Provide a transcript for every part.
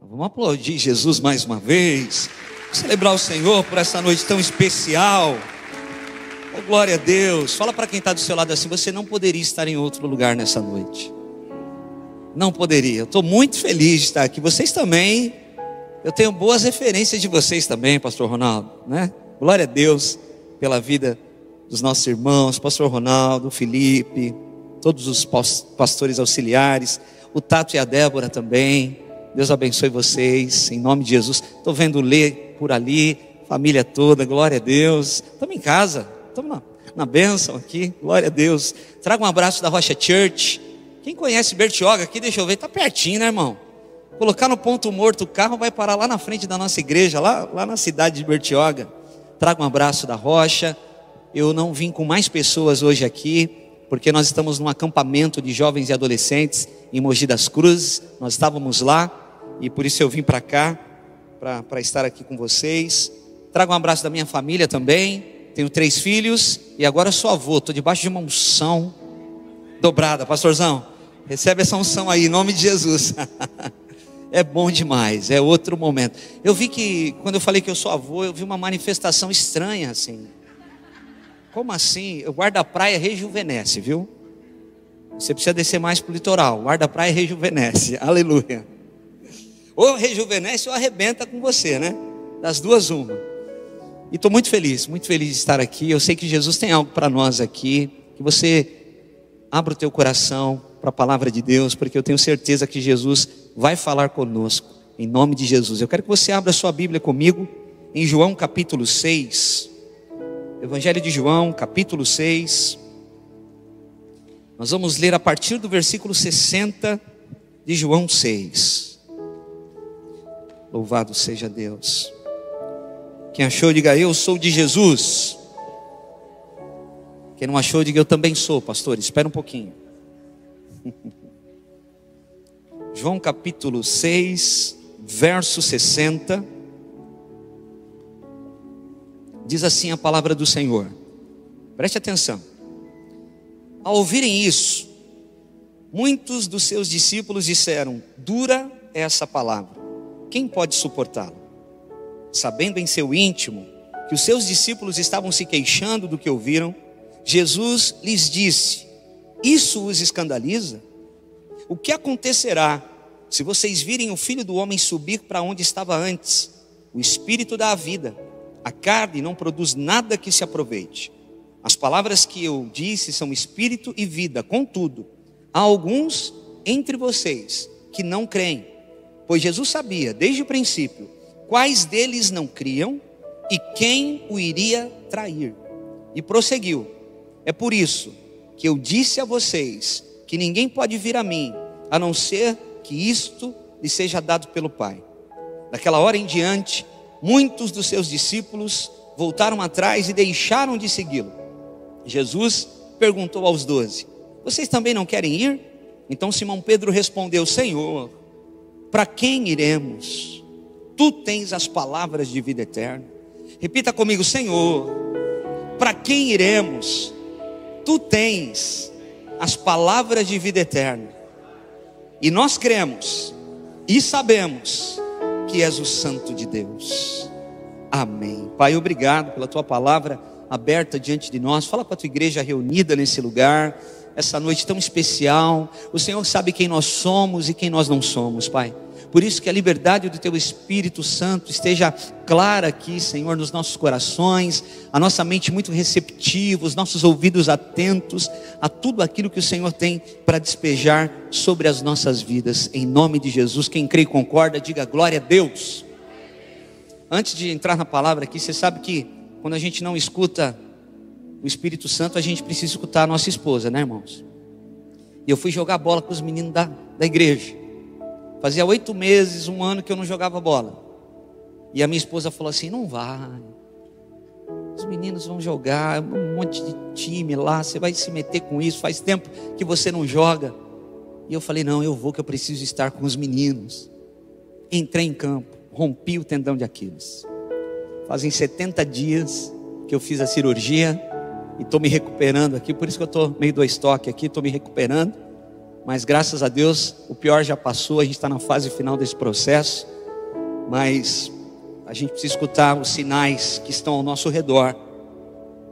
Vamos aplaudir Jesus mais uma vez, celebrar o Senhor por essa noite tão especial. Oh, glória a Deus. Fala para quem está do seu lado assim: você não poderia estar em outro lugar nessa noite. Não poderia. Eu estou muito feliz de estar aqui. Vocês também. Eu tenho boas referências de vocês também, pastor Ronaldo, né? Glória a Deus pela vida dos nossos irmãos, pastor Ronaldo, Felipe, todos os pastores auxiliares, o Tato e a Débora também. Deus abençoe vocês, em nome de Jesus. Estou vendo o Lê por ali, família toda, glória a Deus. Estamos em casa, estamos na bênção aqui, glória a Deus. Traga um abraço da Rocha Church. Quem conhece Bertioga aqui, deixa eu ver, está pertinho, né, irmão? Colocar no ponto morto o carro, vai parar lá na frente da nossa igreja, lá na cidade de Bertioga. Traga um abraço da Rocha. Eu não vim com mais pessoas hoje aqui, porque nós estamos num acampamento de jovens e adolescentes em Mogi das Cruzes. Nós estávamos lá e por isso eu vim para cá, para estar aqui com vocês. Trago um abraço da minha família também. Tenho 3 filhos e agora sou avô. Estou debaixo de uma unção dobrada. Pastorzão, recebe essa unção aí, em nome de Jesus. É bom demais, é outro momento. Eu vi que, quando eu falei que eu sou avô, eu vi uma manifestação estranha assim. Como assim? O guarda-praia rejuvenesce, viu? Você precisa descer mais para o litoral. O guarda-praia rejuvenesce, aleluia. Ou rejuvenesce ou arrebenta com você, né? Das duas, uma. E estou muito feliz de estar aqui. Eu sei que Jesus tem algo para nós aqui. Que você abra o teu coração para a palavra de Deus, porque eu tenho certeza que Jesus vai falar conosco, em nome de Jesus. Eu quero que você abra a sua Bíblia comigo, em João capítulo 6. Evangelho de João, capítulo 6. Nós vamos ler a partir do versículo 60 de João 6. Louvado seja Deus. Quem achou, diga: eu sou de Jesus. Quem não achou, diga: eu também sou, pastor. Espera um pouquinho. João capítulo 6, verso 60. Diz assim a palavra do Senhor. Preste atenção. Ao ouvirem isso, muitos dos seus discípulos disseram: dura é essa palavra, quem pode suportá-la? Sabendo em seu íntimo que os seus discípulos estavam se queixando do que ouviram, Jesus lhes disse: isso os escandaliza? O que acontecerá se vocês virem o Filho do Homem subir para onde estava antes? O Espírito dá a vida, a carne não produz nada que se aproveite. As palavras que eu disse são espírito e vida. Contudo, há alguns entre vocês que não creem, pois Jesus sabia desde o princípio quais deles não criam e quem o iria trair. E prosseguiu: é por isso que eu disse a vocês que ninguém pode vir a mim, a não ser que isto lhe seja dado pelo Pai. Daquela hora em diante, muitos dos seus discípulos voltaram atrás e deixaram de segui-lo. Jesus perguntou aos 12: vocês também não querem ir? Então Simão Pedro respondeu: Senhor, para quem iremos? Tu tens as palavras de vida eterna. Repita comigo: Senhor, para quem iremos? Tu tens as palavras de vida eterna. E nós cremos e sabemos que és o Santo de Deus. Amém. Pai, obrigado pela tua palavra aberta diante de nós. Fala para a tua igreja reunida nesse lugar, essa noite tão especial. O Senhor sabe quem nós somos e quem nós não somos, Pai. Por isso que a liberdade do teu Espírito Santo esteja clara aqui, Senhor, nos nossos corações, a nossa mente muito receptiva, os nossos ouvidos atentos a tudo aquilo que o Senhor tem para despejar sobre as nossas vidas, em nome de Jesus. Quem crê e concorda, diga glória a Deus. Antes de entrar na palavra aqui, você sabe que quando a gente não escuta o Espírito Santo, a gente precisa escutar a nossa esposa, né, irmãos? E eu fui jogar bola com os meninos da igreja. Fazia 8 meses, 1 ano que eu não jogava bola. E a minha esposa falou assim: não vai, os meninos vão jogar, um monte de time lá, você vai se meter com isso, faz tempo que você não joga. E eu falei: não, eu vou, que eu preciso estar com os meninos. Entrei em campo, rompi o tendão de Aquiles. Fazem 70 dias que eu fiz a cirurgia e estou me recuperando aqui. Por isso que eu estou meio do estoque aqui, estou me recuperando. Mas graças a Deus, o pior já passou, a gente está na fase final desse processo. mas a gente precisa escutar os sinais que estão ao nosso redor,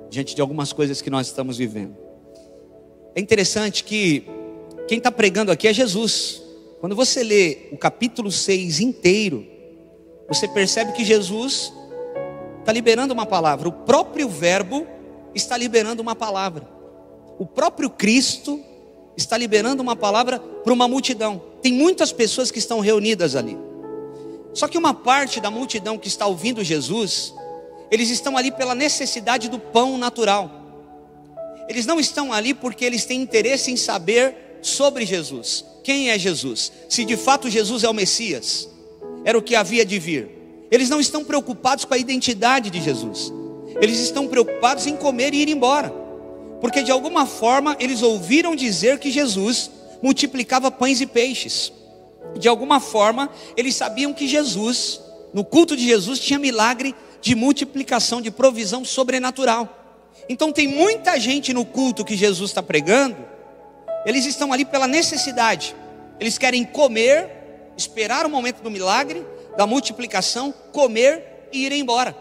diante de algumas coisas que nós estamos vivendo. É interessante que quem está pregando aqui é Jesus. Quando você lê o capítulo 6 inteiro, você percebe que Jesus está liberando uma palavra. O próprio verbo está liberando uma palavra. O próprio Cristo está liberando uma palavra para uma multidão. Tem muitas pessoas que estão reunidas ali. Só que uma parte da multidão que está ouvindo Jesus, eles estão ali pela necessidade do pão natural. Eles não estão ali porque eles têm interesse em saber sobre Jesus. Quem é Jesus? Se de fato Jesus é o Messias, era o que havia de vir. Eles não estão preocupados com a identidade de Jesus. Eles estão preocupados em comer e ir embora. Porque de alguma forma eles ouviram dizer que Jesus multiplicava pães e peixes. De alguma forma eles sabiam que Jesus, no culto de Jesus, tinha milagre de multiplicação, de provisão sobrenatural. Então tem muita gente no culto que Jesus está pregando, eles estão ali pela necessidade. Eles querem comer, esperar o momento do milagre, da multiplicação, comer e ir embora.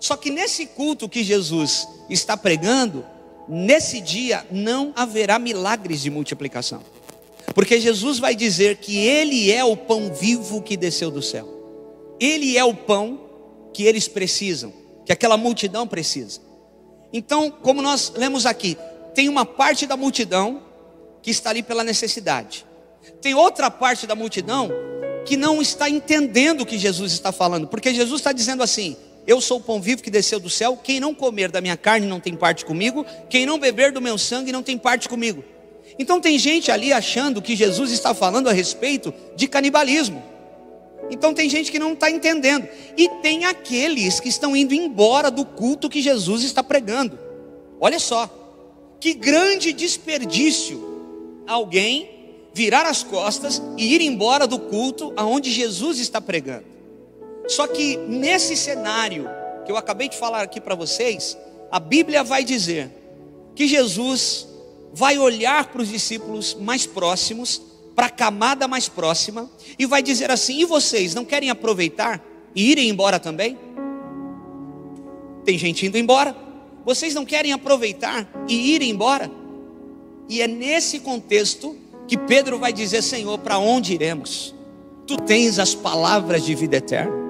Só que nesse culto que Jesus está pregando, nesse dia não haverá milagres de multiplicação. Porque Jesus vai dizer que Ele é o pão vivo que desceu do céu. Ele é o pão que eles precisam, que aquela multidão precisa. Então, como nós lemos aqui, tem uma parte da multidão que está ali pela necessidade. Tem outra parte da multidão que não está entendendo o que Jesus está falando. Porque Jesus está dizendo assim: eu sou o pão vivo que desceu do céu. Quem não comer da minha carne não tem parte comigo. Quem não beber do meu sangue não tem parte comigo. Então tem gente ali achando que Jesus está falando a respeito de canibalismo. Então tem gente que não está entendendo. E tem aqueles que estão indo embora do culto que Jesus está pregando. Olha só, que grande desperdício alguém virar as costas e ir embora do culto aonde Jesus está pregando. Só que nesse cenário que eu acabei de falar aqui para vocês, a Bíblia vai dizer que Jesus vai olhar para os discípulos mais próximos, para a camada mais próxima, e vai dizer assim: e vocês não querem aproveitar e irem embora também? Tem gente indo embora. Vocês não querem aproveitar e irem embora? E é nesse contexto que Pedro vai dizer: Senhor, para onde iremos? Tu tens as palavras de vida eterna.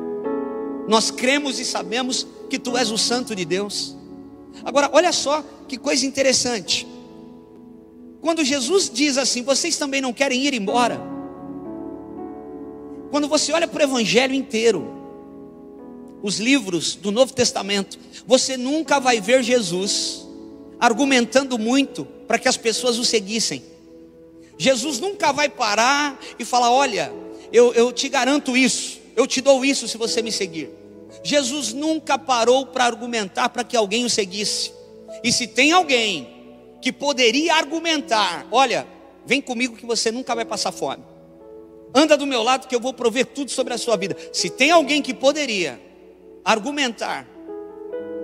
Nós cremos e sabemos que Tu és o Santo de Deus. Agora, olha só que coisa interessante. Quando Jesus diz assim: vocês também não querem ir embora? Quando você olha para o Evangelho inteiro, os livros do Novo Testamento, você nunca vai ver Jesus argumentando muito para que as pessoas o seguissem. Jesus nunca vai parar e falar: olha, eu te garanto isso, eu te dou isso se você me seguir. Jesus nunca parou para argumentar para que alguém o seguisse. E se tem alguém que poderia argumentar: olha, vem comigo que você nunca vai passar fome, anda do meu lado que eu vou prover tudo sobre a sua vida. Se tem alguém que poderia argumentar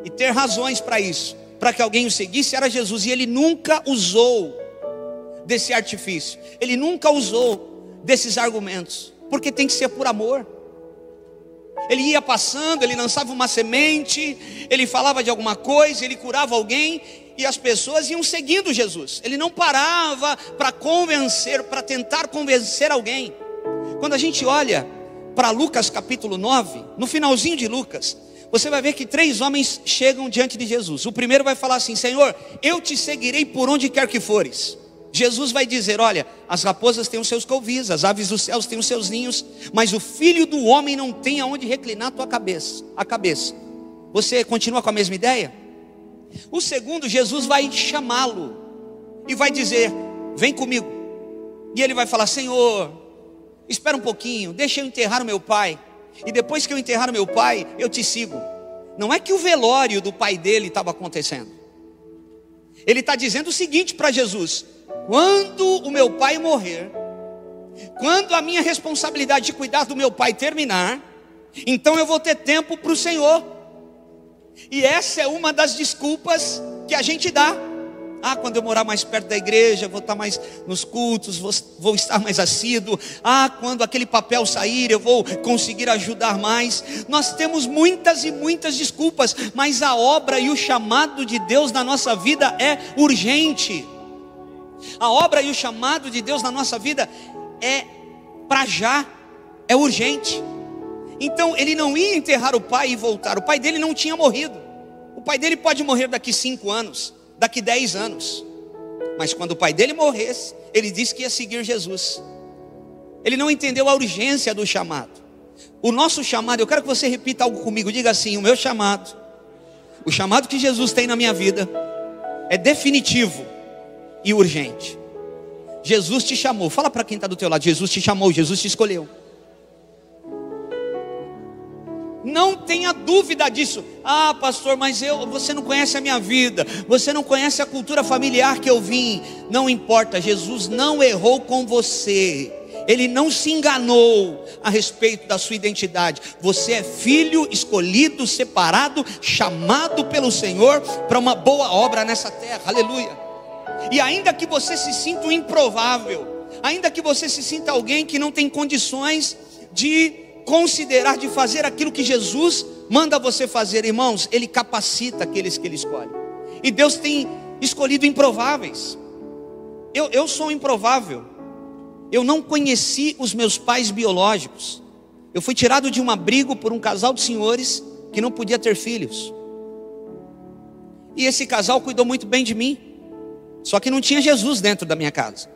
e ter razões para isso, para que alguém o seguisse, era Jesus. E Ele nunca usou desse artifício, Ele nunca usou desses argumentos, porque tem que ser por amor. Ele ia passando, Ele lançava uma semente, Ele falava de alguma coisa, Ele curava alguém, e as pessoas iam seguindo Jesus. Ele não parava para convencer, para tentar convencer alguém. Quando a gente olha para Lucas capítulo 9, no finalzinho de Lucas, você vai ver que 3 homens chegam diante de Jesus. O primeiro vai falar assim: Senhor, eu te seguirei por onde quer que fores. Jesus vai dizer: olha, as raposas têm os seus covis, as aves dos céus têm os seus ninhos, mas o Filho do Homem não tem aonde reclinar a cabeça. Você continua com a mesma ideia? O segundo, Jesus vai chamá-lo e vai dizer: vem comigo. E ele vai falar: Senhor, espera um pouquinho, deixa eu enterrar o meu pai, e depois que eu enterrar o meu pai, eu te sigo. Não é que o velório do pai dele estava acontecendo. Ele está dizendo o seguinte para Jesus: quando o meu pai morrer, quando a minha responsabilidade de cuidar do meu pai terminar, então eu vou ter tempo para o Senhor. E essa é uma das desculpas que a gente dá. Quando eu morar mais perto da igreja, vou estar mais nos cultos, vou estar mais assíduo. Quando aquele papel sair, eu vou conseguir ajudar mais. Nós temos muitas e muitas desculpas, mas a obra e o chamado de Deus na nossa vida é urgente. A obra e o chamado de Deus na nossa vida é para já, é urgente. Então ele não ia enterrar o pai e voltar. O pai dele não tinha morrido. O pai dele pode morrer daqui 5 anos, daqui 10 anos. Mas quando o pai dele morresse, ele disse que ia seguir Jesus. Ele não entendeu a urgência do chamado. O nosso chamado, eu quero que você repita algo comigo. Diga assim: o meu chamado, o chamado que Jesus tem na minha vida, é definitivo e urgente. Jesus te chamou. Fala para quem está do teu lado: Jesus te chamou, Jesus te escolheu. Não tenha dúvida disso. Pastor, mas você não conhece a minha vida, você não conhece a cultura familiar que eu vim. Não importa, Jesus não errou com você. Ele não se enganou a respeito da sua identidade. Você é filho escolhido, separado, chamado pelo Senhor para uma boa obra nessa terra. Aleluia. E ainda que você se sinta um improvável, ainda que você se sinta alguém que não tem condições de considerar, de fazer aquilo que Jesus manda você fazer, irmãos, Ele capacita aqueles que Ele escolhe. E Deus tem escolhido improváveis. Eu sou um improvável. Eu não conheci os meus pais biológicos. Eu fui tirado de um abrigo por um casal de senhores que não podia ter filhos. E esse casal cuidou muito bem de mim. Só que não tinha Jesus dentro da minha casa.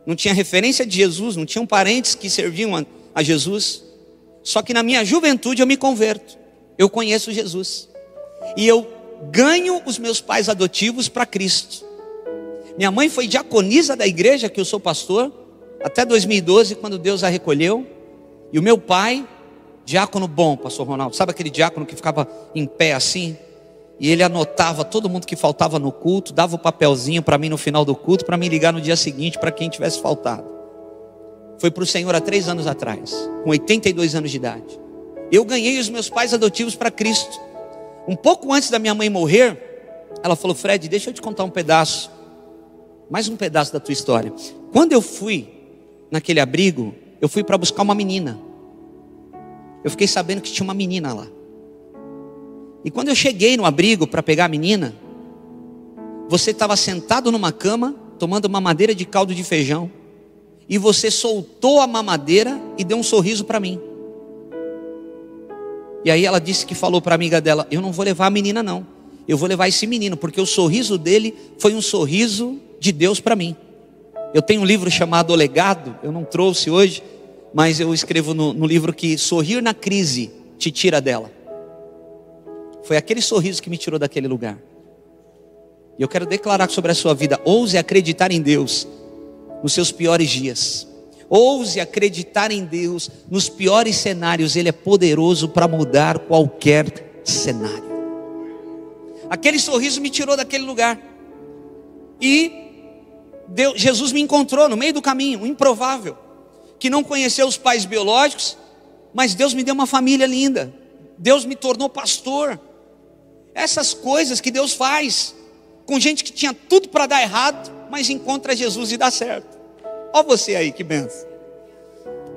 Não tinha referência de Jesus, não tinham parentes que serviam a Jesus. Só que na minha juventude eu me converto. Eu conheço Jesus. E eu ganho os meus pais adotivos para Cristo. Minha mãe foi diaconisa da igreja que eu sou pastor, até 2012, quando Deus a recolheu. E o meu pai, diácono bom, pastor Ronaldo. Sabe aquele diácono que ficava em pé assim? E ele anotava todo mundo que faltava no culto, dava o papelzinho para mim no final do culto, para me ligar no dia seguinte para quem tivesse faltado. Foi para o Senhor há 3 anos atrás, com 82 anos de idade. Eu ganhei os meus pais adotivos para Cristo. Um pouco antes da minha mãe morrer, ela falou: Fred, deixa eu te contar um pedaço, mais um pedaço da tua história. Quando eu fui naquele abrigo, eu fui para buscar uma menina. Eu fiquei sabendo que tinha uma menina lá. E quando eu cheguei no abrigo para pegar a menina, você estava sentado numa cama, tomando uma mamadeira de caldo de feijão. E você soltou a mamadeira e deu um sorriso para mim. E aí ela disse que falou para a amiga dela: eu não vou levar a menina não, eu vou levar esse menino, porque o sorriso dele foi um sorriso de Deus para mim. Eu tenho um livro chamado O Legado, eu não trouxe hoje, mas eu escrevo no livro que sorrir na crise te tira dela. Foi aquele sorriso que me tirou daquele lugar. E eu quero declarar sobre a sua vida: ouse acreditar em Deus nos seus piores dias. Ouse acreditar em Deus nos piores cenários. Ele é poderoso para mudar qualquer cenário. Aquele sorriso me tirou daquele lugar. E Jesus me encontrou no meio do caminho, um improvável, que não conheceu os pais biológicos, mas Deus me deu uma família linda. Deus me tornou pastor. Essas coisas que Deus faz com gente que tinha tudo para dar errado, mas encontra Jesus e dá certo. Olha você aí, que benção.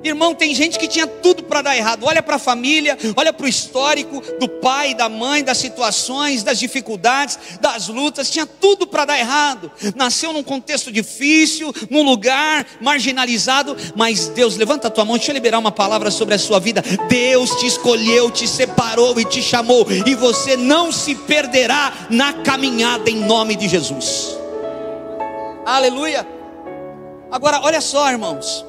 Irmão, tem gente que tinha tudo para dar errado. Olha para a família, olha para o histórico do pai, da mãe, das situações, das dificuldades, das lutas. Tinha tudo para dar errado. Nasceu num contexto difícil, num lugar marginalizado. Mas Deus, levanta a tua mão, deixa eu liberar uma palavra sobre a sua vida. Deus te escolheu, te separou e te chamou. E você não se perderá na caminhada em nome de Jesus. Aleluia. Agora, olha só, irmãos.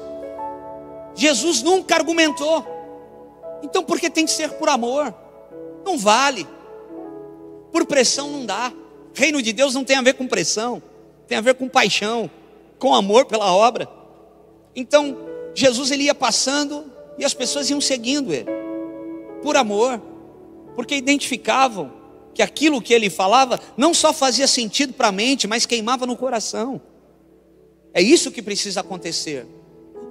Jesus nunca argumentou. Então por que tem que ser por amor? Não vale. Por pressão não dá. Reino de Deus não tem a ver com pressão, tem a ver com paixão, com amor pela obra. Então Jesus, ele ia passando e as pessoas iam seguindo ele, por amor, porque identificavam que aquilo que ele falava não só fazia sentido para a mente, mas queimava no coração. É isso que precisa acontecer.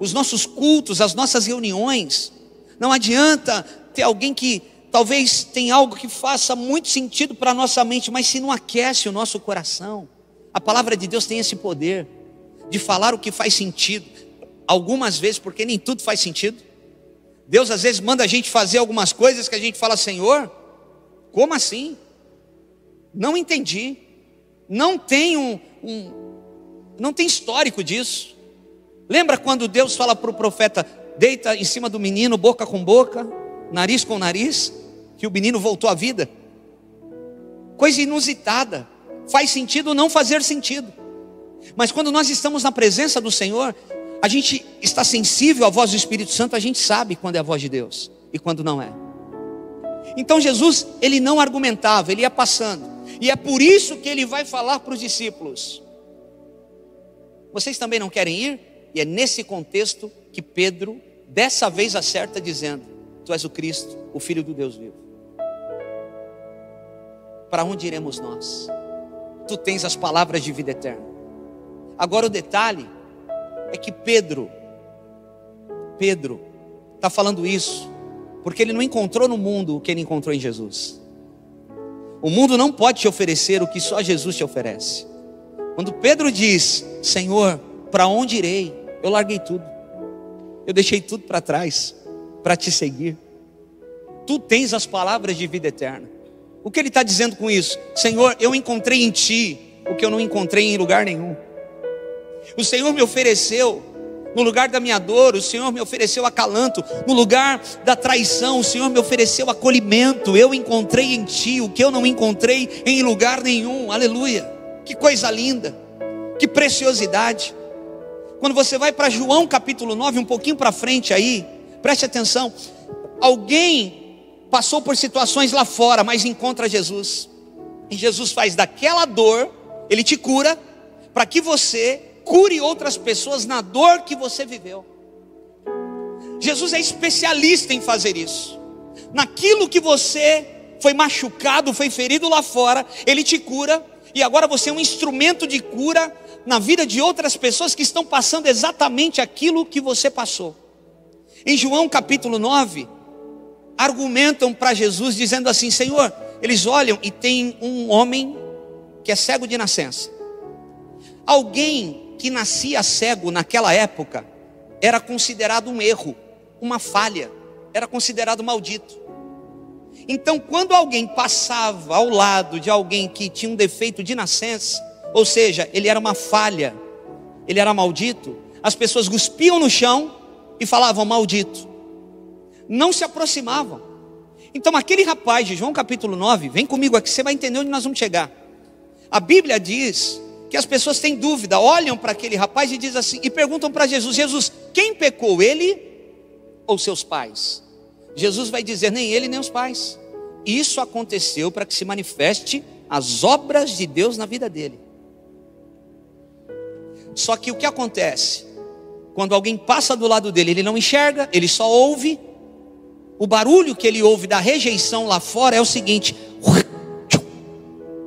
Os nossos cultos, as nossas reuniões, não adianta ter alguém que talvez tenha algo que faça muito sentido para a nossa mente, mas se não aquece o nosso coração, A palavra de Deus tem esse poder de falar o que faz sentido. Algumas vezes, porque nem tudo faz sentido. Deus às vezes manda a gente fazer algumas coisas que a gente fala: Senhor, como assim? Não entendi. Não tem não tem histórico disso. Lembra quando Deus fala para o profeta: deita em cima do menino, boca com boca, nariz com nariz, que o menino voltou à vida? Coisa inusitada. Faz sentido ou não fazer sentido. Mas quando nós estamos na presença do Senhor, a gente está sensível à voz do Espírito Santo, a gente sabe quando é a voz de Deus e quando não é. Então Jesus, ele não argumentava, ele ia passando. E é por isso que ele vai falar para os discípulos: vocês também não querem ir? E é nesse contexto que Pedro dessa vez acerta, dizendo: tu és o Cristo, o Filho do Deus vivo. Para onde iremos nós? Tu tens as palavras de vida eterna. Agora o detalhe é que Pedro está falando isso porque ele não encontrou no mundo o que ele encontrou em Jesus. O mundo não pode te oferecer o que só Jesus te oferece. Quando Pedro diz: Senhor, para onde irei? Eu larguei tudo, eu deixei tudo para trás para te seguir. Tu tens as palavras de vida eterna. O que ele está dizendo com isso? Senhor, eu encontrei em ti o que eu não encontrei em lugar nenhum. O Senhor me ofereceu no lugar da minha dor, o Senhor me ofereceu acalanto. No lugar da traição, o Senhor me ofereceu acolhimento. Eu encontrei em ti o que eu não encontrei em lugar nenhum. Aleluia, que coisa linda, que preciosidade. Quando você vai para João capítulo 9, um pouquinho para frente aí, preste atenção. Alguém passou por situações lá fora, mas encontra Jesus. E Jesus faz daquela dor, ele te cura, para que você cure outras pessoas na dor que você viveu. Jesus é especialista em fazer isso. Naquilo que você foi machucado, foi ferido lá fora, ele te cura. E agora você é um instrumento de cura na vida de outras pessoas que estão passando exatamente aquilo que você passou. Em João capítulo 9, argumentam para Jesus dizendo assim: Senhor, eles olham e tem um homem que é cego de nascença. Alguém que nascia cego naquela época era considerado um erro, uma falha, era considerado maldito. Então quando alguém passava ao lado de alguém que tinha um defeito de nascença, ou seja, ele era uma falha, ele era maldito, as pessoas cuspiam no chão e falavam: maldito. Não se aproximavam. Então aquele rapaz de João capítulo 9, vem comigo aqui, você vai entender onde nós vamos chegar. A Bíblia diz que as pessoas têm dúvida, olham para aquele rapaz e diz assim, e perguntam para Jesus: Jesus, quem pecou, ele ou seus pais? Jesus vai dizer: nem ele nem os pais. Isso aconteceu para que se manifeste as obras de Deus na vida dele. Só que o que acontece? Quando alguém passa do lado dele, ele não enxerga, ele só ouve. O barulho que ele ouve da rejeição lá fora é o seguinte: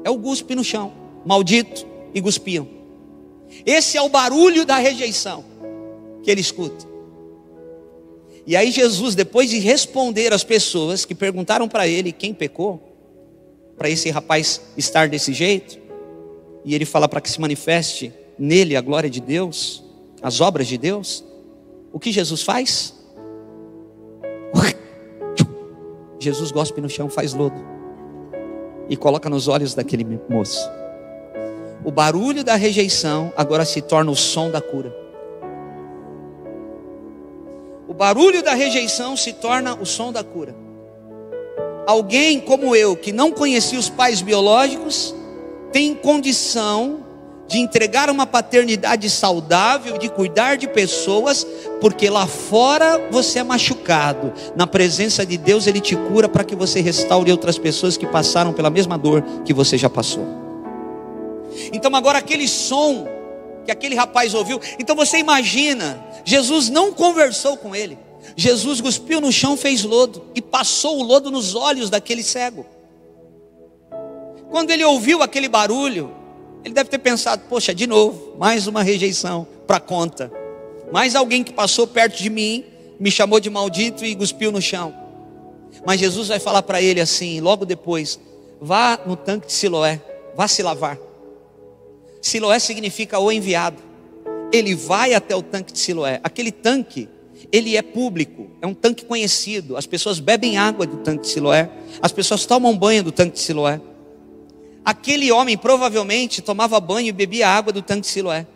é o guspe no chão, maldito, e cuspiam. Esse é o barulho da rejeição que ele escuta. E aí Jesus, depois de responder às pessoas que perguntaram para ele quem pecou, para esse rapaz estar desse jeito, e ele fala para que se manifeste nele a glória de Deus, as obras de Deus, o que Jesus faz? Jesus gospe no chão, faz lodo e coloca nos olhos daquele moço. O barulho da rejeição agora se torna o som da cura. O barulho da rejeição se torna o som da cura. Alguém como eu, que não conhecia os pais biológicos, tem condição de entregar uma paternidade saudável, de cuidar de pessoas, porque lá fora você é machucado. Na presença de Deus Ele te cura para que você restaure outras pessoas que passaram pela mesma dor que você já passou. Então agora aquele som que aquele rapaz ouviu, então você imagina, Jesus não conversou com ele, Jesus cuspiu no chão, fez lodo e passou o lodo nos olhos daquele cego. Quando ele ouviu aquele barulho, ele deve ter pensado: poxa, de novo, mais uma rejeição para conta, mais alguém que passou perto de mim, me chamou de maldito e cuspiu no chão. Mas Jesus vai falar para ele assim, logo depois: vá no tanque de Siloé, vá se lavar. Siloé significa o enviado. Ele vai até o tanque de Siloé. Aquele tanque, ele é público, é um tanque conhecido. As pessoas bebem água do tanque de Siloé, as pessoas tomam banho do tanque de Siloé. Aquele homem provavelmente tomava banho e bebia água do tanque de Siloé.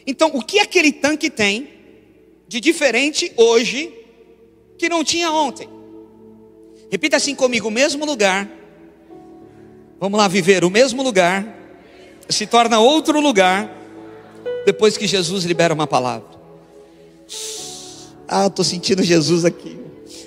Então, o que aquele tanque tem de diferente hoje que não tinha ontem? Repita assim comigo: o mesmo lugar, vamos lá viver, o mesmo lugar se torna outro lugar depois que Jesus libera uma palavra. Eu estou sentindo Jesus aqui.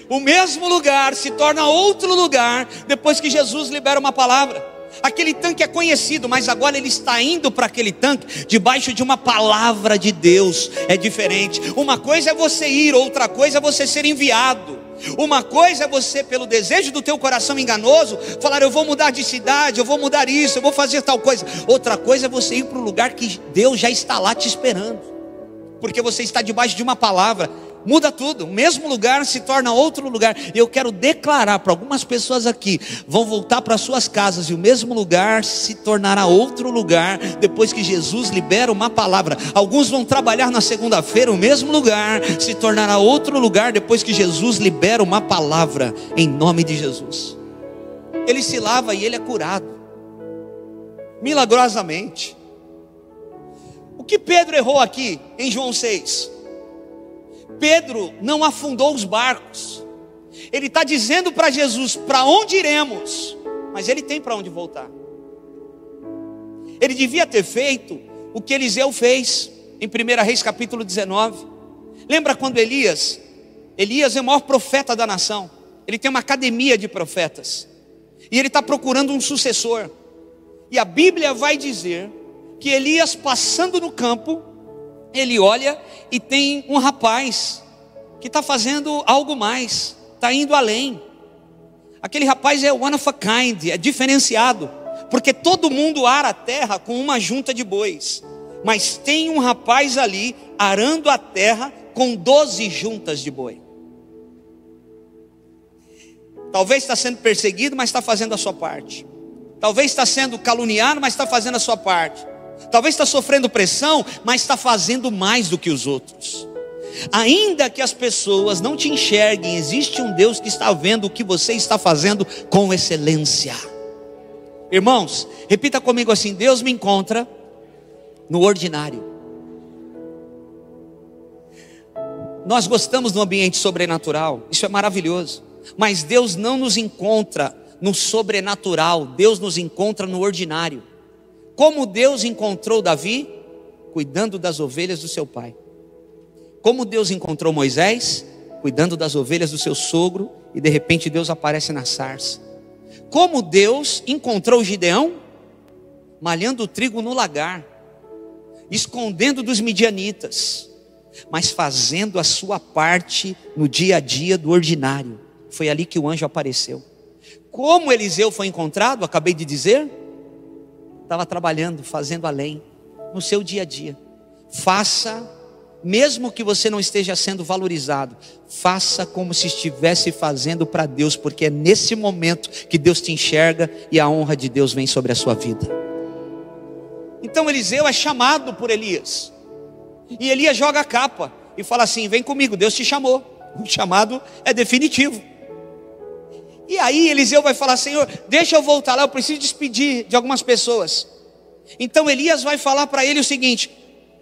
O mesmo lugar se torna outro lugar depois que Jesus libera uma palavra. Aquele tanque é conhecido, mas agora ele está indo para aquele tanque debaixo de uma palavra de Deus. É diferente. Uma coisa é você ir, outra coisa é você ser enviado. Uma coisa é você, pelo desejo do teu coração enganoso, falar: eu vou mudar de cidade, eu vou mudar isso, eu vou fazer tal coisa. Outra coisa é você ir para um lugar que Deus já está lá te esperando, porque você está debaixo de uma palavra. Muda tudo, o mesmo lugar se torna outro lugar. E eu quero declarar para algumas pessoas aqui: vão voltar para suas casas e o mesmo lugar se tornará outro lugar depois que Jesus libera uma palavra. Alguns vão trabalhar na segunda-feira, o mesmo lugar se tornará outro lugar depois que Jesus libera uma palavra, em nome de Jesus. Ele se lava e ele é curado milagrosamente. O que Pedro errou aqui em João 6? Pedro não afundou os barcos. Ele está dizendo para Jesus: para onde iremos? Mas ele tem para onde voltar. Ele devia ter feito o que Eliseu fez em 1 Reis capítulo 19. Lembra quando Elias é o maior profeta da nação. Ele tem uma academia de profetas, e ele está procurando um sucessor. E a Bíblia vai dizer que Elias, passando no campo, ele olha e tem um rapaz que está fazendo algo mais, está indo além. Aquele rapaz é one of a kind, é diferenciado, porque todo mundo ara a terra com uma junta de bois, mas tem um rapaz ali arando a terra com 12 juntas de boi. Talvez está sendo perseguido, mas está fazendo a sua parte. Talvez está sendo caluniado, mas está fazendo a sua parte. Talvez está sofrendo pressão, mas está fazendo mais do que os outros. Ainda que as pessoas não te enxerguem, existe um Deus que está vendo o que você está fazendo com excelência. Irmãos, repita comigo assim: Deus me encontra no ordinário. Nós gostamos do ambiente sobrenatural, isso é maravilhoso. Mas Deus não nos encontra no sobrenatural, Deus nos encontra no ordinário. Como Deus encontrou Davi? Cuidando das ovelhas do seu pai. Como Deus encontrou Moisés? Cuidando das ovelhas do seu sogro, e de repente Deus aparece na sarça. Como Deus encontrou Gideão? Malhando o trigo no lagar, escondendo dos midianitas, mas fazendo a sua parte no dia a dia do ordinário. Foi ali que o anjo apareceu. Como Eliseu foi encontrado? Acabei de dizer, estava trabalhando, fazendo além, no seu dia a dia. Faça, mesmo que você não esteja sendo valorizado, faça como se estivesse fazendo para Deus, porque é nesse momento que Deus te enxerga e a honra de Deus vem sobre a sua vida. Então Eliseu é chamado por Elias, e Elias joga a capa e fala assim: vem comigo, Deus te chamou. O chamado é definitivo. E aí Eliseu vai falar: Senhor, deixa eu voltar lá, eu preciso despedir de algumas pessoas. Então Elias vai falar para ele o seguinte: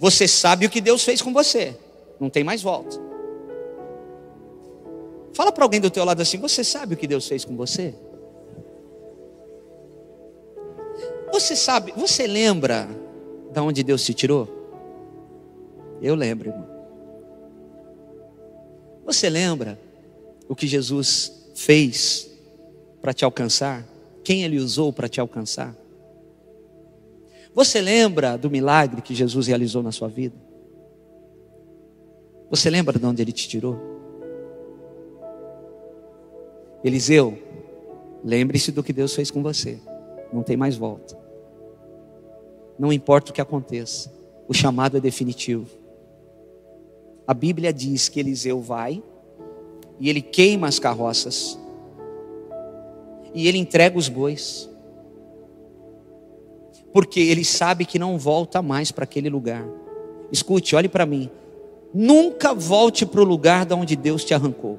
você sabe o que Deus fez com você, não tem mais volta. Fala para alguém do teu lado assim: você sabe o que Deus fez com você? Você sabe, você lembra de onde Deus te tirou? Eu lembro, irmão. Você lembra o que Jesus fez para te alcançar? Quem Ele usou para te alcançar? Você lembra do milagre que Jesus realizou na sua vida? Você lembra de onde Ele te tirou? Eliseu, lembre-se do que Deus fez com você. Não tem mais volta. Não importa o que aconteça, o chamado é definitivo. A Bíblia diz que Eliseu vai e ele queima as carroças e ele entrega os bois. porque ele sabe que não volta mais para aquele lugar. Escute, olhe para mim. Nunca volte para o lugar de onde Deus te arrancou.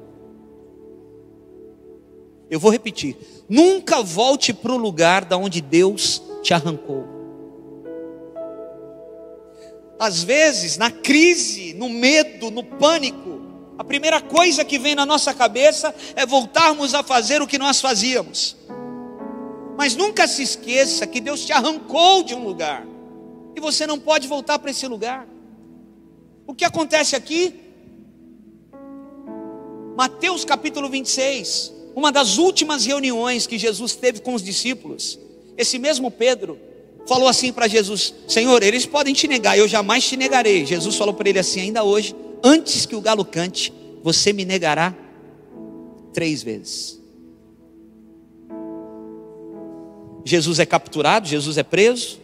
Eu vou repetir. Nunca volte para o lugar de onde Deus te arrancou. Às vezes, na crise, no medo, no pânico, a primeira coisa que vem na nossa cabeça é voltarmos a fazer o que nós fazíamos. Mas nunca se esqueça que Deus te arrancou de um lugar e você não pode voltar para esse lugar. O que acontece aqui? Mateus capítulo 26, uma das últimas reuniões que Jesus teve com os discípulos. Esse mesmo Pedro falou assim para Jesus: Senhor, eles podem te negar, eu jamais te negarei. Jesus falou para ele assim: ainda hoje, antes que o galo cante, você me negará 3 vezes. Jesus é capturado, Jesus é preso,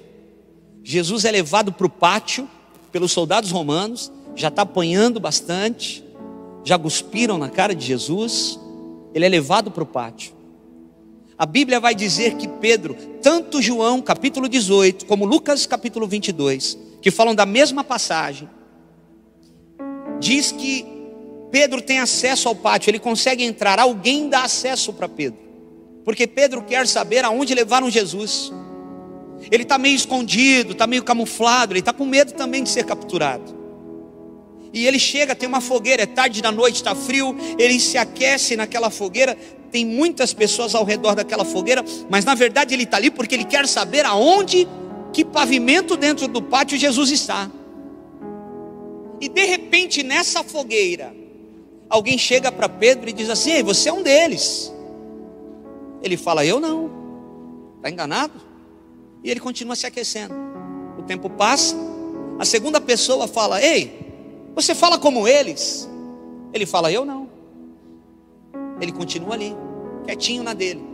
Jesus é levado para o pátio pelos soldados romanos, já está apanhando bastante, já cuspiram na cara de Jesus, ele é levado para o pátio. A Bíblia vai dizer que Pedro, tanto João capítulo 18, como Lucas capítulo 22, que falam da mesma passagem, diz que Pedro tem acesso ao pátio, ele consegue entrar, alguém dá acesso para Pedro, porque Pedro quer saber aonde levaram Jesus. Ele está meio escondido, está meio camuflado, ele está com medo também de ser capturado. E ele chega, tem uma fogueira, é tarde da noite, está frio, ele se aquece naquela fogueira, tem muitas pessoas ao redor daquela fogueira, mas na verdade ele está ali porque ele quer saber aonde, que pavimento dentro do pátio Jesus está. E de repente nessa fogueira, alguém chega para Pedro e diz assim: ei, você é um deles. Ele fala: eu não. Está enganado? E ele continua se aquecendo. O tempo passa, a segunda pessoa fala: ei, você fala como eles? Ele fala: eu não. Ele continua ali, quietinho na dele.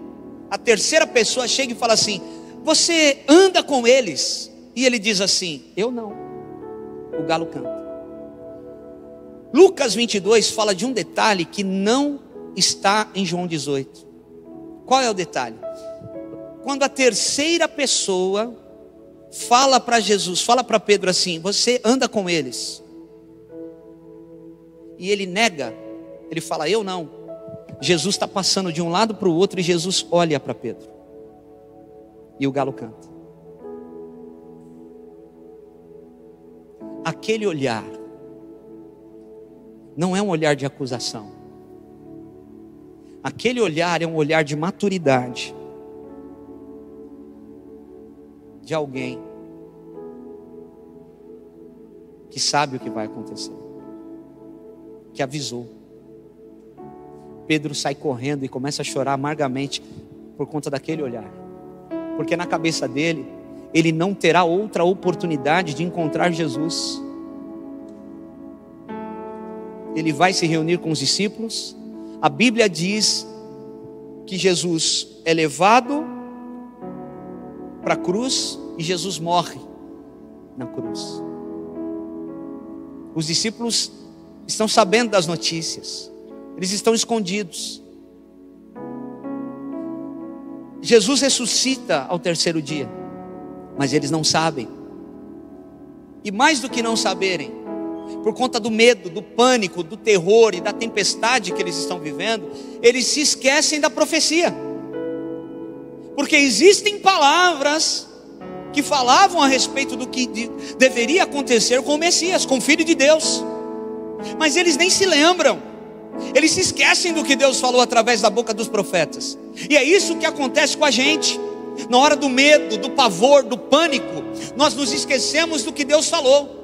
A terceira pessoa chega e fala assim: você anda com eles? E ele diz assim: eu não. O galo canta. Lucas 22 fala de um detalhe que não está em João 18. Qual é o detalhe? Quando a terceira pessoa fala para Jesus, fala para Pedro assim: você anda com eles? E ele nega, ele fala: eu não. Jesus está passando de um lado para o outro e Jesus olha para Pedro. E o galo canta. Aquele olhar não é um olhar de acusação. Aquele olhar é um olhar de maturidade de alguém que sabe o que vai acontecer, que avisou. Pedro sai correndo e começa a chorar amargamente por conta daquele olhar, porque na cabeça dele, ele não terá outra oportunidade de encontrar Jesus. Ele vai se reunir com os discípulos. A Bíblia diz que Jesus é levado para a cruz e Jesus morre na cruz. Os discípulos estão sabendo das notícias, eles estão escondidos. Jesus ressuscita ao 3º dia, mas eles não sabem. E mais do que não saberem, por conta do medo, do pânico, do terror e da tempestade que eles estão vivendo, eles se esquecem da profecia. Porque existem palavras que falavam a respeito do que deveria acontecer com o Messias, com o Filho de Deus. Mas eles nem se lembram. Eles se esquecem do que Deus falou através da boca dos profetas. E é isso que acontece com a gente. Na hora do medo, do pavor, do pânico, nós nos esquecemos do que Deus falou.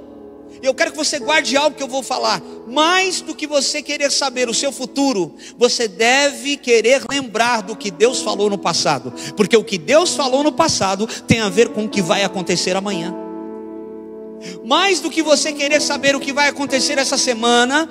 Eu quero que você guarde algo que eu vou falar. Mais do que você querer saber o seu futuro, você deve querer lembrar do que Deus falou no passado. Porque o que Deus falou no passado tem a ver com o que vai acontecer amanhã. Mais do que você querer saber o que vai acontecer essa semana,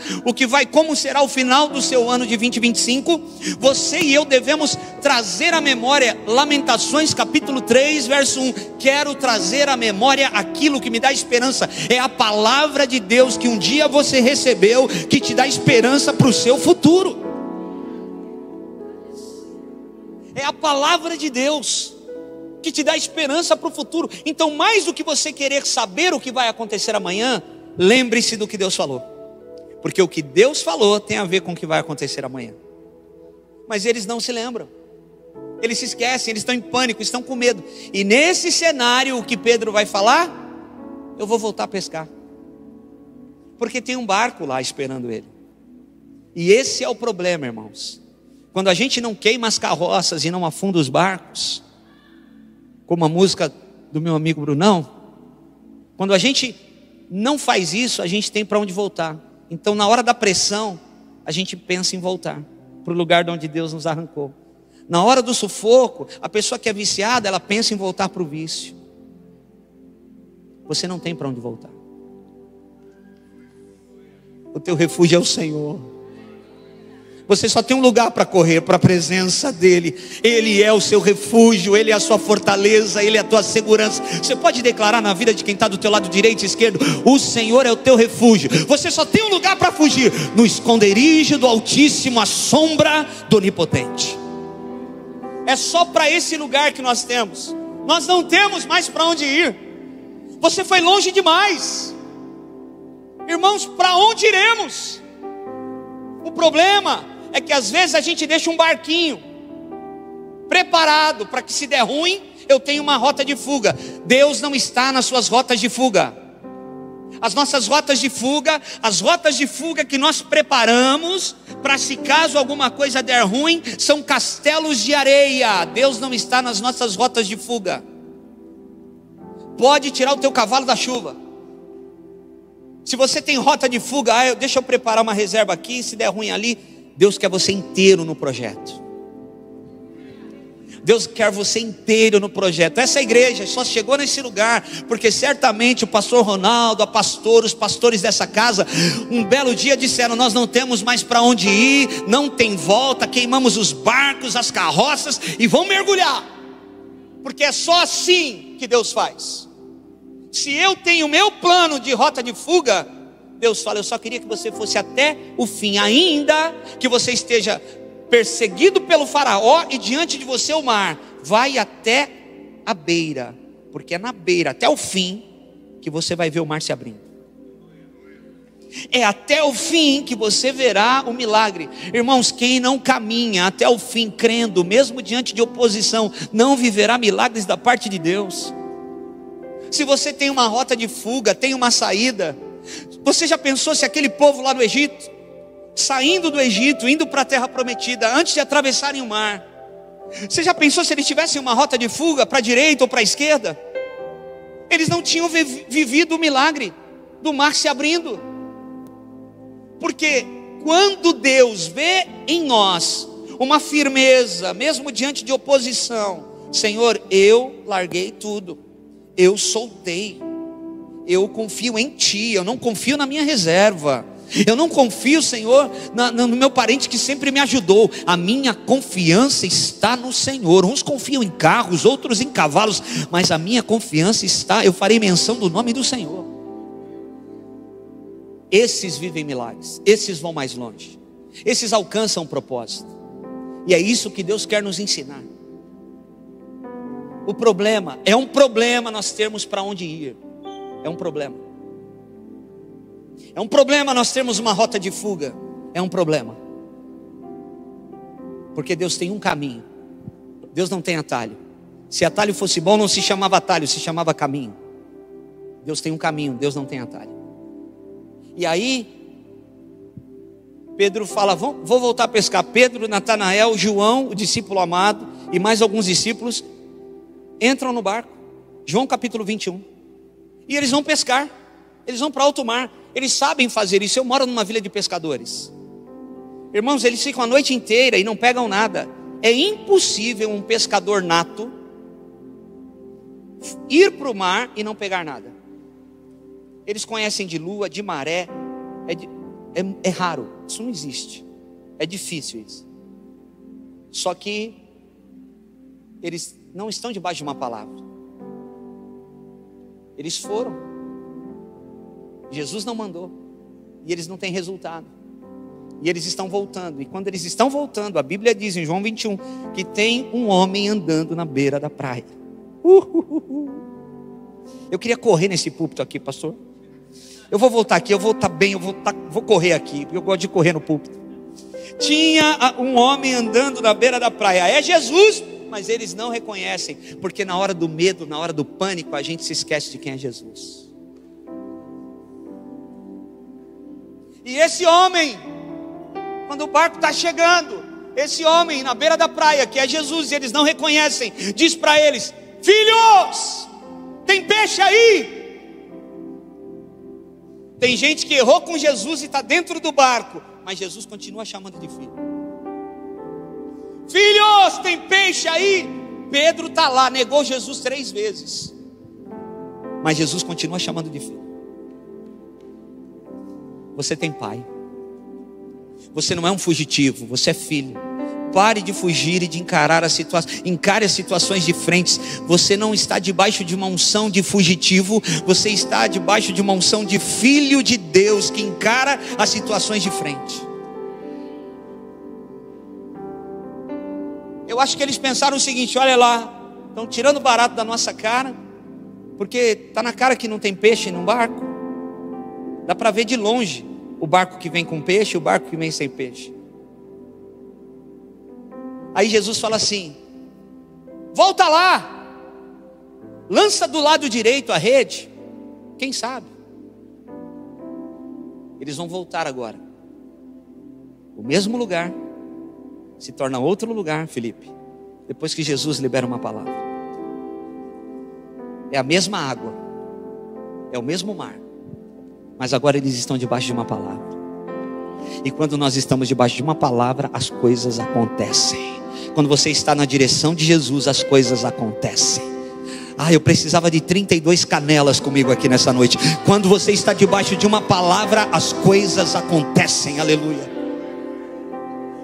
como será o final do seu ano de 2025, você e eu devemos trazer à memória Lamentações capítulo 3, verso 1. Quero trazer à memória aquilo que me dá esperança. É a palavra de Deus que um dia você recebeu, que te dá esperança para o seu futuro. É a palavra de Deus que te dá esperança para o futuro. Então, mais do que você querer saber o que vai acontecer amanhã, lembre-se do que Deus falou, porque o que Deus falou tem a ver com o que vai acontecer amanhã. Mas eles não se lembram, eles se esquecem, eles estão em pânico, estão com medo. E nesse cenário, o que Pedro vai falar? Eu vou voltar a pescar, porque tem um barco lá esperando ele. E esse é o problema, irmãos. Quando a gente não queima as carroças e não afunda os barcos, como a música do meu amigo Brunão, quando a gente não faz isso, a gente tem para onde voltar. Então, na hora da pressão, a gente pensa em voltar para o lugar de onde Deus nos arrancou. Na hora do sufoco, a pessoa que é viciada, ela pensa em voltar para o vício. Você não tem para onde voltar. O teu refúgio é o Senhor. Você só tem um lugar para correr, para a presença dEle. Ele é o seu refúgio, Ele é a sua fortaleza, Ele é a tua segurança. Você pode declarar na vida de quem está do teu lado direito e esquerdo: o Senhor é o teu refúgio. Você só tem um lugar para fugir: no esconderijo do Altíssimo, à sombra do Onipotente. É só para esse lugar que nós temos. Nós não temos mais para onde ir. Você foi longe demais. Irmãos, para onde iremos? O problema é que às vezes a gente deixa um barquinho preparado para que, se der ruim, eu tenho uma rota de fuga. Deus não está nas suas rotas de fuga. As nossas rotas de fuga, as rotas de fuga que nós preparamos para, se caso alguma coisa der ruim, são castelos de areia. Deus não está nas nossas rotas de fuga. Pode tirar o teu cavalo da chuva. Se você tem rota de fuga, deixa eu preparar uma reserva aqui, se der ruim ali, Deus quer você inteiro no projeto. Deus quer você inteiro no projeto. Essa igreja só chegou nesse lugar porque certamente o pastor Ronaldo, a pastora, os pastores dessa casa, um belo dia disseram: nós não temos mais para onde ir, não tem volta, queimamos os barcos, as carroças e vamos mergulhar, porque é só assim que Deus faz. Se eu tenho o meu plano de rota de fuga, Deus fala: eu só queria que você fosse até o fim, ainda que você esteja perseguido pelo faraó e diante de você o mar, vai até a beira, porque é na beira, até o fim, que você vai ver o mar se abrindo. É até o fim que você verá o milagre. Irmãos, quem não caminha até o fim crendo, mesmo diante de oposição, não viverá milagres da parte de Deus. Se você tem uma rota de fuga, tem uma saída. Você já pensou se aquele povo lá no Egito, saindo do Egito, indo para a terra prometida, antes de atravessarem o mar, você já pensou se eles tivessem uma rota de fuga para a direita ou para a esquerda? Eles não tinham vivido o milagre do mar se abrindo. Porque quando Deus vê em nós uma firmeza, mesmo diante de oposição: Senhor, eu larguei tudo, eu soltei, eu confio em Ti, eu não confio na minha reserva, eu não confio, Senhor, no meu parente que sempre me ajudou. A minha confiança está no Senhor. Uns confiam em carros, outros em cavalos, mas a minha confiança está, eu farei menção do nome do Senhor. Esses vivem milagres, esses vão mais longe, esses alcançam o propósito. E é isso que Deus quer nos ensinar. O problema, é um problema nós termos para onde ir. É um problema. É um problema nós termos uma rota de fuga. É um problema. Porque Deus tem um caminho. Deus não tem atalho. Se atalho fosse bom, não se chamava atalho, se chamava caminho. Deus tem um caminho, Deus não tem atalho. E aí Pedro fala: vou voltar a pescar. Pedro, Natanael, João, o discípulo amado, e mais alguns discípulos entram no barco. João capítulo 21. E eles vão pescar. Eles vão para alto mar. Eles sabem fazer isso. Eu moro numa vila de pescadores. Irmãos, eles ficam a noite inteira e não pegam nada. É impossível um pescador nato ir para o mar e não pegar nada. Eles conhecem de lua, de maré. É raro, isso não existe. É difícil isso. Só que eles não estão debaixo de uma palavra. Eles foram. Jesus não mandou. E eles não têm resultado. E eles estão voltando. E quando eles estão voltando, a Bíblia diz em João 21 que tem um homem andando na beira da praia. Eu queria correr nesse púlpito aqui, pastor. Eu vou voltar aqui, eu vou estar bem, vou correr aqui, porque eu gosto de correr no púlpito. Tinha um homem andando na beira da praia. É Jesus, mas eles não reconhecem, porque na hora do medo, na hora do pânico, a gente se esquece de quem é Jesus. E esse homem, quando o barco está chegando, esse homem na beira da praia, que é Jesus, e eles não reconhecem, diz para eles: filhos, tem peixe aí? Tem gente que errou com Jesus e está dentro do barco, mas Jesus continua chamando de filho. Filhos, tem peixe aí? Pedro está lá, negou Jesus 3 vezes, mas Jesus continua chamando de filho. Você tem pai. Você não é um fugitivo, você é filho. Pare de fugir e de encarar as situações. Encare as situações de frente. Você não está debaixo de uma unção de fugitivo, você está debaixo de uma unção de filho de Deus, que encara as situações de frente. Eu acho que eles pensaram o seguinte: olha lá, estão tirando barato da nossa cara, porque está na cara que não tem peixe no barco. Dá para ver de longe o barco que vem com peixe e o barco que vem sem peixe. Aí Jesus fala assim: volta lá, lança do lado direito a rede, quem sabe? Eles vão voltar agora. O mesmo lugar se torna outro lugar, Felipe, depois que Jesus libera uma palavra. É a mesma água, é o mesmo mar, mas agora eles estão debaixo de uma palavra. E quando nós estamos debaixo de uma palavra, as coisas acontecem. Quando você está na direção de Jesus, as coisas acontecem. Eu precisava de 32 canelas comigo aqui nessa noite. Quando você está debaixo de uma palavra, as coisas acontecem, aleluia.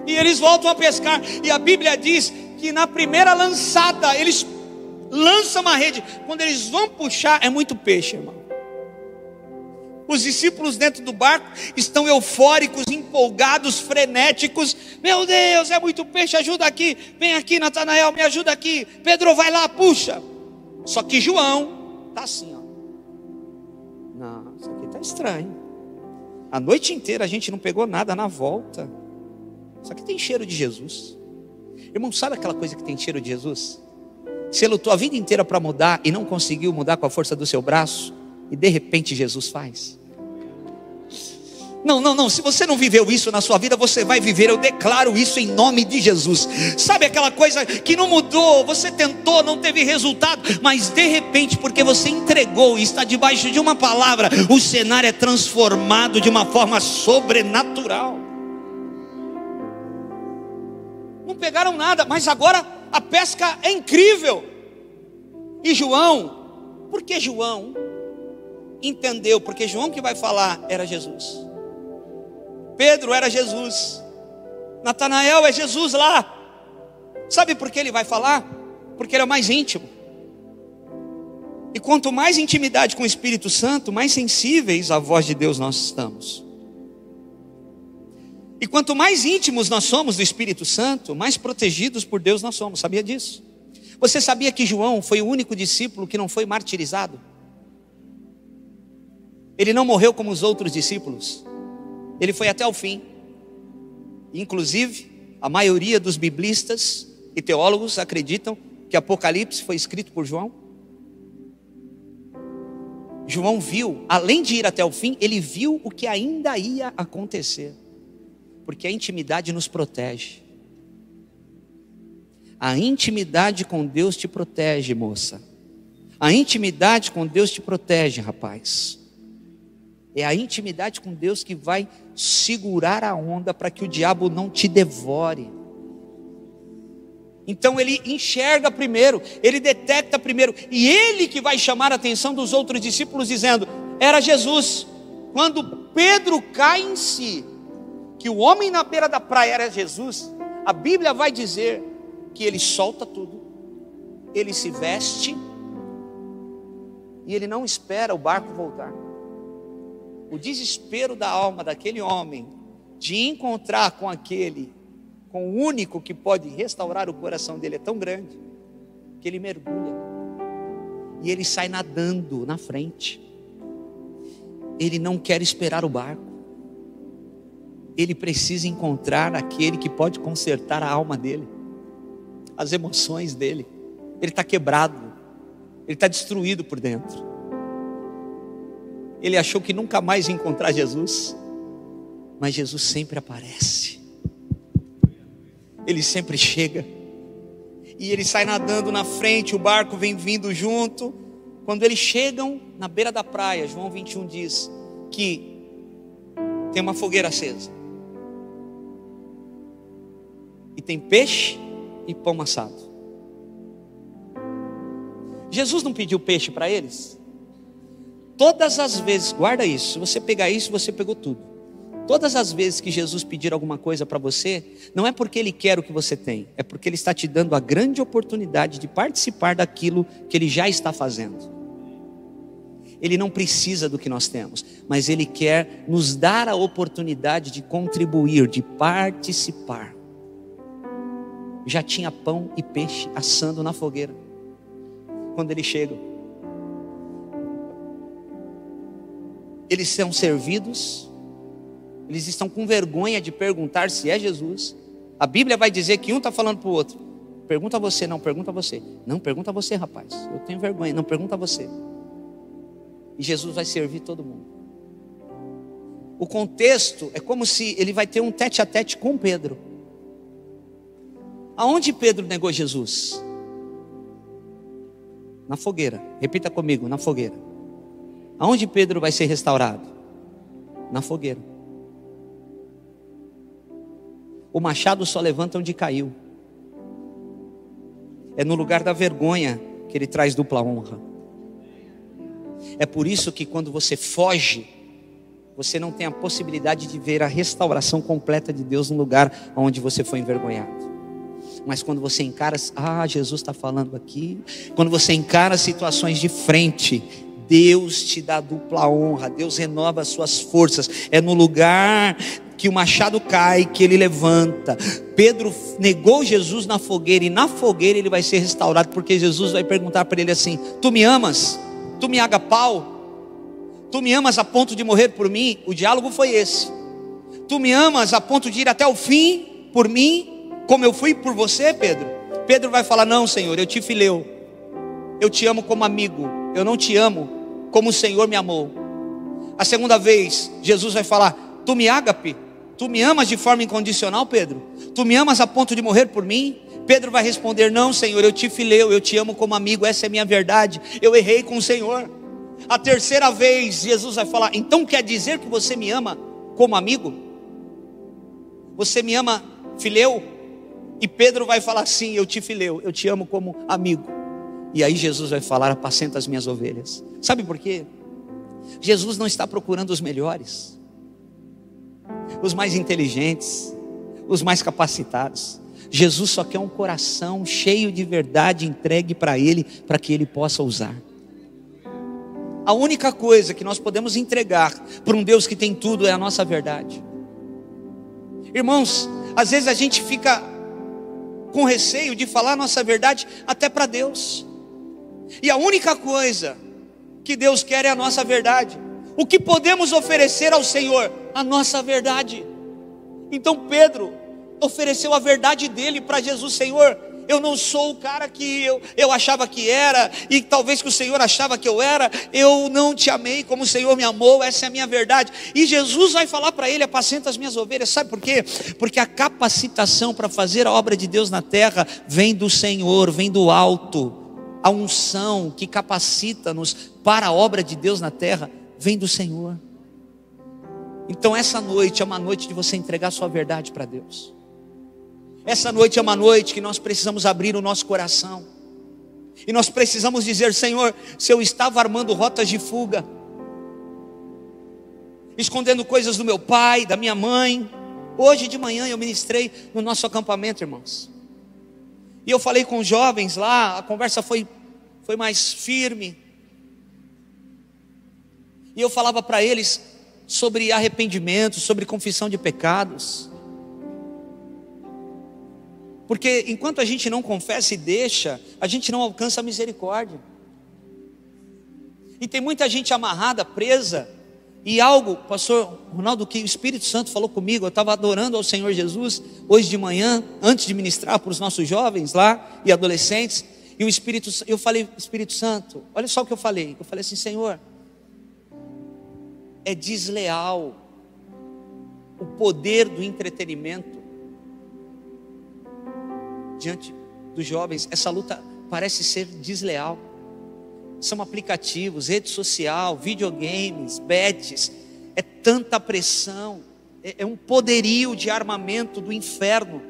E eles voltam a pescar, e a Bíblia diz que na primeira lançada, eles lançam uma rede. Quando eles vão puxar, é muito peixe, irmão. Os discípulos dentro do barco estão eufóricos, empolgados, frenéticos. Meu Deus, é muito peixe, ajuda aqui. Vem aqui, Natanael, me ajuda aqui. Pedro, vai lá, puxa. Só que João está assim, ó. Não, isso aqui está estranho. A noite inteira a gente não pegou nada na volta. Isso aqui tem cheiro de Jesus. Irmão, sabe aquela coisa que tem cheiro de Jesus? Você lutou a vida inteira para mudar e não conseguiu mudar com a força do seu braço, e de repente Jesus faz. Não, se você não viveu isso na sua vida, você vai viver. Eu declaro isso em nome de Jesus. Sabe aquela coisa que não mudou, você tentou, não teve resultado, mas de repente, porque você entregou e está debaixo de uma palavra, o cenário é transformado de uma forma sobrenatural. Não pegaram nada, mas agora a pesca é incrível. E João, por que João entendeu? Porque João que vai falar era Jesus. Pedro era Jesus. Natanael é Jesus lá. Sabe por que ele vai falar? Porque ele é o mais íntimo. E quanto mais intimidade com o Espírito Santo, mais sensíveis à voz de Deus nós estamos. E quanto mais íntimos nós somos do Espírito Santo, mais protegidos por Deus nós somos. Sabia disso? Você sabia que João foi o único discípulo que não foi martirizado? Ele não morreu como os outros discípulos. Ele foi até o fim. Inclusive, a maioria dos biblistas e teólogos acreditam que Apocalipse foi escrito por João. João viu, além de ir até o fim, ele viu o que ainda ia acontecer. Porque a intimidade nos protege. A intimidade com Deus te protege, moça. A intimidade com Deus te protege, rapaz. É a intimidade com Deus que vai segurar a onda para que o diabo não te devore. Então ele enxerga primeiro, ele detecta primeiro, e ele que vai chamar a atenção dos outros discípulos dizendo: era Jesus. Quando Pedro cai em si, que o homem na beira da praia era Jesus, a Bíblia vai dizer que ele solta tudo, ele se veste e ele não espera o barco voltar. O desespero da alma daquele homem de encontrar com o único que pode restaurar o coração dele é tão grande que ele mergulha. e ele sai nadando na frente. Ele não quer esperar o barco. Ele precisa encontrar aquele que pode consertar a alma dele, as emoções dele. Ele está quebrado, ele está destruído por dentro. Ele achou que nunca mais ia encontrar Jesus, mas Jesus sempre aparece. Ele sempre chega, e ele sai nadando na frente, o barco vem vindo junto. Quando eles chegam na beira da praia, João 21 diz que tem uma fogueira acesa, e tem peixe e pão assado. Jesus não pediu peixe para eles? Todas as vezes, guarda isso, se você pegar isso, você pegou tudo. Todas as vezes que Jesus pedir alguma coisa para você, não é porque Ele quer o que você tem, é porque Ele está te dando a grande oportunidade de participar daquilo que Ele já está fazendo. Ele não precisa do que nós temos, mas Ele quer nos dar a oportunidade de contribuir, de participar. Já tinha pão e peixe assando na fogueira quando eles chegam. Eles são servidos, eles estão com vergonha de perguntar se é Jesus. A Bíblia vai dizer que um está falando para o outro: pergunta a você, não, pergunta a você. Não, pergunta a você, rapaz, eu tenho vergonha. Não, pergunta a você. E Jesus vai servir todo mundo. O contexto é como se ele vai ter um tete a tete com Pedro. Aonde Pedro negou Jesus? Na fogueira. Repita comigo, na fogueira. Aonde Pedro vai ser restaurado? Na fogueira. O machado só levanta onde caiu. É no lugar da vergonha que ele traz dupla honra. É por isso que quando você foge, você não tem a possibilidade de ver a restauração completa de Deus no lugar onde você foi envergonhado. Mas quando você encara, Jesus está falando aqui. Quando você encara situações de frente, Deus te dá dupla honra, Deus renova as suas forças. É no lugar que o machado cai que ele levanta. Pedro negou Jesus na fogueira, e na fogueira ele vai ser restaurado, porque Jesus vai perguntar para ele assim: tu me amas? Tu me agapau? Tu me amas a ponto de morrer por mim? O diálogo foi esse. Tu me amas a ponto de ir até o fim por mim, como eu fui por você, Pedro? Pedro vai falar: não, Senhor, eu te fileu, eu te amo como amigo, eu não te amo como o Senhor me amou. A segunda vez, Jesus vai falar: tu me ágape? Tu me amas de forma incondicional, Pedro? Tu me amas a ponto de morrer por mim? Pedro vai responder: não, Senhor, eu te fileu, eu te amo como amigo, essa é a minha verdade, eu errei com o Senhor. A terceira vez, Jesus vai falar: então quer dizer que você me ama como amigo? Você me ama fileu? E Pedro vai falar: sim, eu te fileu, eu te amo como amigo. E aí Jesus vai falar: apacenta as minhas ovelhas. Sabe por quê? Jesus não está procurando os melhores, os mais inteligentes, os mais capacitados. Jesus só quer um coração cheio de verdade entregue para Ele, para que Ele possa usar. A única coisa que nós podemos entregar para um Deus que tem tudo é a nossa verdade. Irmãos, às vezes a gente fica com receio de falar a nossa verdade até para Deus. E a única coisa que Deus quer é a nossa verdade. O que podemos oferecer ao Senhor? A nossa verdade. Então Pedro ofereceu a verdade dele para Jesus: Senhor, eu não sou o cara que eu achava que era, e talvez que o Senhor achava que eu era. Eu não te amei como o Senhor me amou, essa é a minha verdade. E Jesus vai falar para ele: apacenta as minhas ovelhas. Sabe por quê? Porque a capacitação para fazer a obra de Deus na terra vem do Senhor, vem do alto. A unção que capacita-nos para a obra de Deus na terra vem do Senhor. Então essa noite é uma noite de você entregar sua verdade para Deus. Essa noite é uma noite que nós precisamos abrir o nosso coração, e nós precisamos dizer: Senhor, se eu estava armando rotas de fuga, escondendo coisas do meu pai, da minha mãe. Hoje de manhã eu ministrei no nosso acampamento, irmãos, e eu falei com os jovens lá. A conversa foi mais firme, e eu falava para eles sobre arrependimento, sobre confissão de pecados. Porque enquanto a gente não confessa e deixa, a gente não alcança a misericórdia. E tem muita gente amarrada, presa. E algo, pastor Ronaldo, que o Espírito Santo falou comigo, eu estava adorando ao Senhor Jesus hoje de manhã, antes de ministrar para os nossos jovens lá e adolescentes. E eu falei, Espírito Santo, olha só o que eu falei assim, Senhor, é desleal o poder do entretenimento diante dos jovens. Essa luta parece ser desleal. São aplicativos, rede social, videogames, bets, é tanta pressão, é um poderio de armamento do inferno,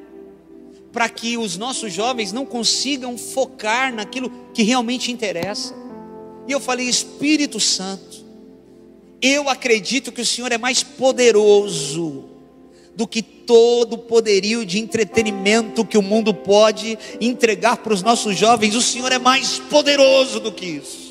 para que os nossos jovens não consigam focar naquilo que realmente interessa. E eu falei, Espírito Santo, eu acredito que o Senhor é mais poderoso do que todo o poderio de entretenimento que o mundo pode entregar para os nossos jovens. O Senhor é mais poderoso do que isso.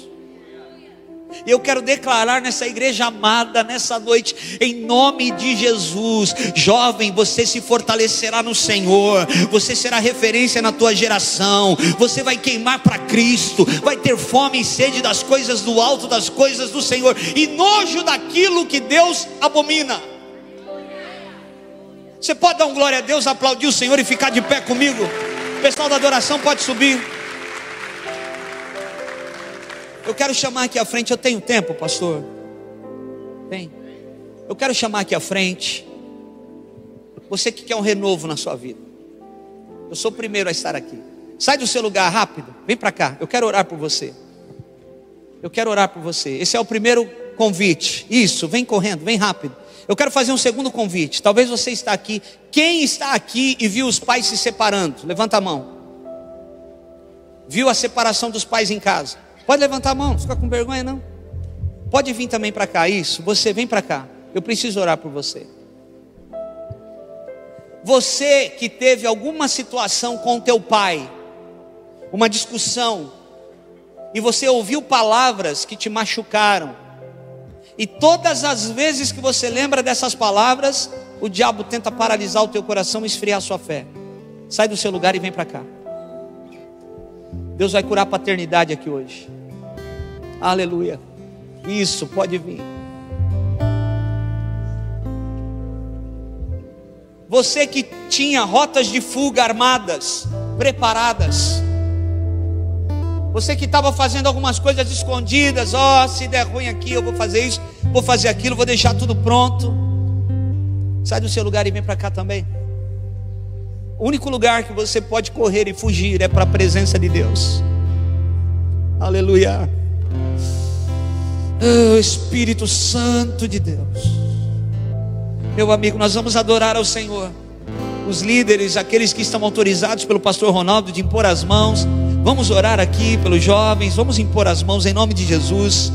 E eu quero declarar nessa igreja amada, nessa noite, em nome de Jesus, jovem, você se fortalecerá no Senhor, você será referência na tua geração, você vai queimar para Cristo, vai ter fome e sede das coisas do alto, das coisas do Senhor, e nojo daquilo que Deus abomina. Você pode dar um glória a Deus, aplaudir o Senhor e ficar de pé comigo? O pessoal da adoração pode subir. Eu quero chamar aqui à frente, eu tenho tempo, pastor? Tem? Eu quero chamar aqui à frente você que quer um renovo na sua vida. Eu sou o primeiro a estar aqui. Sai do seu lugar rápido, vem para cá, eu quero orar por você. Eu quero orar por você. Esse é o primeiro convite. Isso, vem correndo, vem rápido. Eu quero fazer um segundo convite. Talvez você está aqui. Quem está aqui e viu os pais se separando? Levanta a mão. Viu a separação dos pais em casa? Pode levantar a mão, não fica com vergonha não. Pode vir também para cá, isso, você vem para cá. Eu preciso orar por você. Você que teve alguma situação com teu pai, uma discussão, e você ouviu palavras que te machucaram, e todas as vezes que você lembra dessas palavras, o diabo tenta paralisar o teu coração e esfriar a sua fé. Sai do seu lugar e vem para cá. Deus vai curar a paternidade aqui hoje. Aleluia. Isso, pode vir. Você que tinha rotas de fuga armadas, preparadas. Você que estava fazendo algumas coisas escondidas. Se der ruim aqui eu vou fazer isso, vou fazer aquilo, vou deixar tudo pronto. Sai do seu lugar e vem para cá também. O único lugar que você pode correr e fugir é para a presença de Deus. Aleluia. Oh, Espírito Santo de Deus. Meu amigo, nós vamos adorar ao Senhor. Os líderes, aqueles que estão autorizados pelo pastor Ronaldo de impor as mãos, vamos orar aqui pelos jovens, vamos impor as mãos em nome de Jesus.